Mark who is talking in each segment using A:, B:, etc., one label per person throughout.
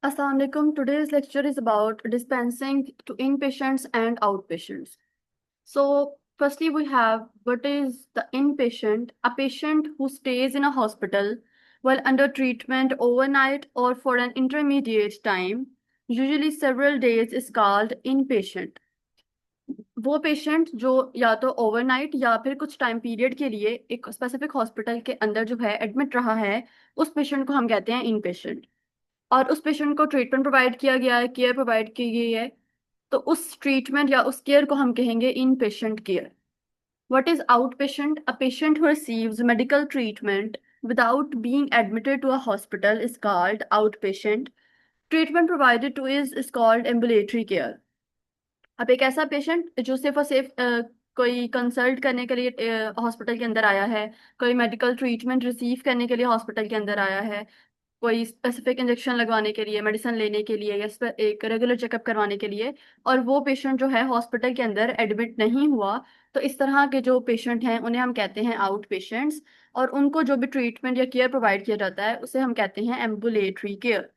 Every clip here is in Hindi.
A: Assalamu alaikum. Today's lecture is about dispensing to inpatients and outpatients. So, firstly, we have what is the inpatient? A patient who stays in a hospital while under treatment overnight or for an intermediate time, usually several days, is called inpatient. वो पेशेंट जो या तो ओवरनाइट या फिर कुछ टाइम पीरियड के लिए एक स्पेसिफिक हॉस्पिटल के अंदर जो है एडमिट रहा है, उस पेशेंट को हम कहते हैं इनपेशेंट। और उस पेशेंट को ट्रीटमेंट प्रोवाइड किया गया है, केयर प्रोवाइड की गई है, तो उस ट्रीटमेंट या उस केयर को हम कहेंगे inpatient care. What is outpatient? A patient who receives medical treatment without being admitted to a hospital is called outpatient. Treatment provided to is called ambulatory care. अब एक ऐसा पेशेंट जो सिर्फ और सिर्फ कोई कंसल्ट करने के लिए हॉस्पिटल के अंदर आया है, कोई मेडिकल ट्रीटमेंट रिसीव करने के लिए हॉस्पिटल के अंदर आया है, कोई स्पेसिफिक इंजेक्शन लगवाने के लिए, मेडिसिन लेने के लिए या एक रेगुलर चेकअप करवाने के लिए, और वो पेशेंट जो है हॉस्पिटल के अंदर एडमिट नहीं हुआ, तो इस तरह के जो पेशेंट हैं उन्हें हम कहते हैं आउट पेशेंट्स। और उनको जो भी ट्रीटमेंट या केयर प्रोवाइड किया जाता है उसे हम कहते हैं ambulatory care.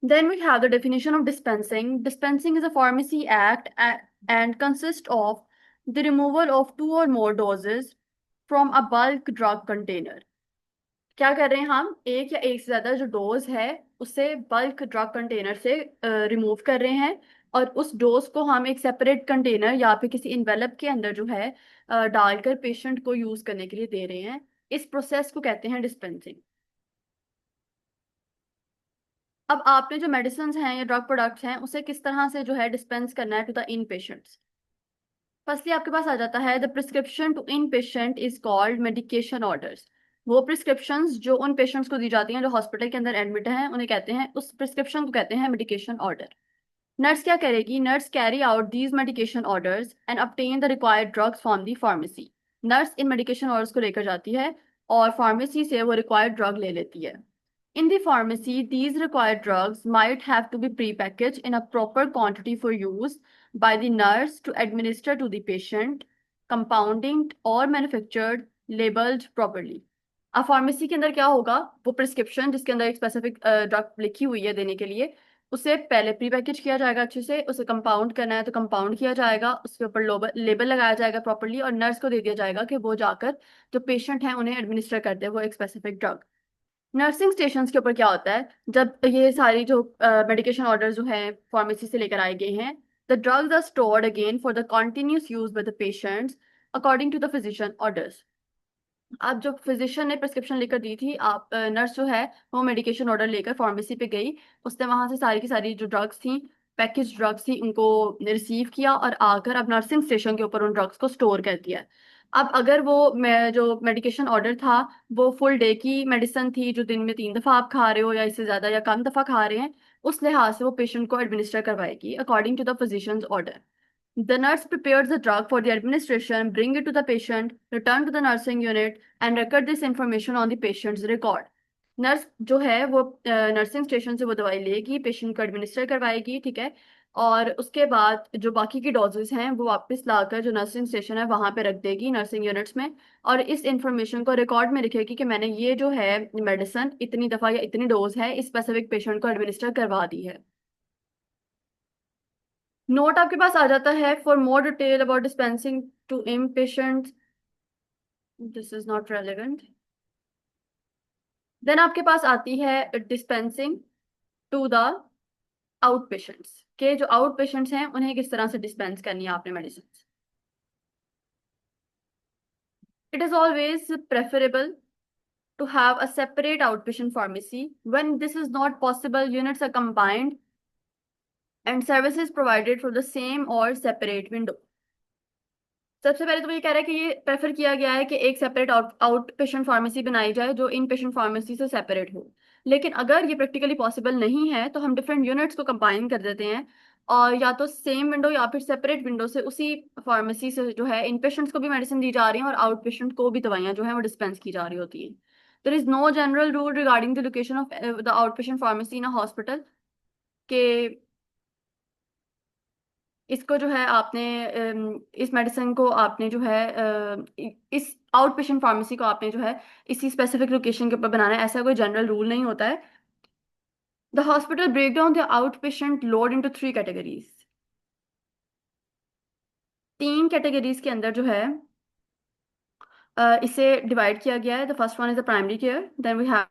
A: Then we have the definition of dispensing. Dispensing is a pharmacy act and consists of the removal of two or more doses from a bulk drug container. क्या कर रहे हैं हम? एक या एक से ज्यादा जो डोज है उसे बल्क ड्रग कंटेनर से रिमूव कर रहे हैं, और उस डोज को हम एक सेपरेट कंटेनर या फिर किसी इन्वेलप के अंदर जो है डालकर पेशेंट को यूज करने के लिए दे रहे हैं। इस प्रोसेस को कहते हैं डिस्पेंसिंग। अब आपने जो मेडिसिन हैं या ड्रग प्रोडक्ट्स हैं उसे किस तरह से जो है डिस्पेंस करना है to the in patients. Firstly आपके पास आ जाता है the prescription to in patient is called medication orders. वो प्रिस्क्रिप्शंस जो उन पेशेंट्स को दी जाती हैं जो हॉस्पिटल के अंदर एडमिट हैं उन्हें कहते हैं, उस प्रिस्क्रिप्शन को कहते हैं मेडिकेशन ऑर्डर। नर्स क्या करेगी? Nurse carry out these medication orders and obtain the required drugs from the pharmacy. Nurse in medication orders को लेकर जाती है और फार्मेसी से वो रिक्वायर्ड ड्रग ले लेती है। In the pharmacy, these required drugs might have to be prepackaged in a proper quantity for use by the nurse to administer to the patient, compounding or manufactured, labeled properly. अब फार्मेसी के अंदर क्या होगा? वो प्रिस्क्रिप्शन जिसके अंदर एक स्पेसिफिक ड्रग लिखी हुई है देने के लिए, उसे पहले प्री पैकेज किया जाएगा अच्छे से, उसे कंपाउंड करना है तो कंपाउंड किया जाएगा, उसके ऊपर लेबल लगाया जाएगा प्रॉपरली, और नर्स को दे दिया जाएगा कि वो जाकर जो पेशेंट है उन्हें एडमिनिस्टर करते हैं वो एक स्पेसिफिक ड्रग। नर्सिंग स्टेशन के ऊपर क्या होता है? जब ये सारी जो मेडिकेशन ऑर्डर जो है फार्मेसी से लेकर आए गए हैं, the drugs are stored again for the continuous use by the patients according to the physician orders. अब जो फिजिशियन ने प्रिस्क्रिप्शन लेकर दी थी, आप नर्स जो है वो मेडिकेशन ऑर्डर लेकर फार्मेसी पे गई, उसने वहां से सारी की सारी जो ड्रग्स थी, पैकेज ड्रग्स थी, उनको रिसीव किया और आकर अब नर्सिंग स्टेशन के ऊपर उन ड्रग्स को स्टोर कर दिया। अब अगर वो जो मेडिकेशन ऑर्डर था वो फुल डे की मेडिसिन थी जो दिन में 3 दफा आप खा रहे हो या इससे ज्यादा या कम दफा खा रहे हैं, उस लिहाज से वो पेशेंट को एडमिनिस्टर करवाएगी according to the physicians order. The nurse prepares the drug for the administration, bring it to the patient, return to the nursing unit, and record this information on the patient's record. Nurse जो है वो नर्सिंग स्टेशन से वो दवाई लेगी, पेशेंट को एडमिनिस्टर करवाएगी, ठीक है, और उसके बाद जो बाकी की डोजेस हैं वो वापस लाकर जो नर्सिंग स्टेशन है वहां पे रख देगी नर्सिंग यूनिट्स में, और इस इंफॉर्मेशन को रिकॉर्ड में लिखेगी कि मैंने ये जो है मेडिसिन इतनी दफा या इतनी डोज है इस स्पेसिफिक पेशेंट को एडमिनिस्टर करवा दी है। नोट आपके पास आ जाता है for more detail about dispensing to inpatient, this is not relevant. Then आपके पास आती है dispensing to the outpatients, के जो आउट पेशेंट्स हैं उन्हें किस तरह से डिस्पेंस करनी है आपने medicine. It is always preferable to have a separate outpatient pharmacy. When this is not possible, units are combined and services provided for the same or separate window. सबसे पहले तो ये कह रहा है कि ये प्रेफर किया गया है कि एक सेपरेट आउट पेशेंट फार्मेसी बनाई जाए जो इन पेशेंट फार्मेसी से सेपरेट हो। लेकिन अगर ये प्रैक्टिकली पॉसिबल नहीं है तो हम डिफरेंट यूनिट्स को कंबाइन कर देते हैं, और या तो सेम विंडो या फिर सेपरेट विंडो से उसी फार्मेसी से जो है इन पेशेंट्स को भी मेडिसिन दी जा रही है और आउट पेशेंट को भी दवाइयां जो है वो डिस्पेंस की जा रही होती है। There is no general rule regarding the location of the out patient pharmacy in a hospital, के इसको जो है आपने इस मेडिसिन को आपने जो है इस आउट पेशेंट फार्मेसी को आपने जो है इसी स्पेसिफिक लोकेशन के ऊपर बनाना है, ऐसा कोई जनरल रूल नहीं होता है। The hospital break down the out patient load into three categories. तीन कैटेगरीज के अंदर जो है इसे डिवाइड किया गया है। The first one is the primary care, then we have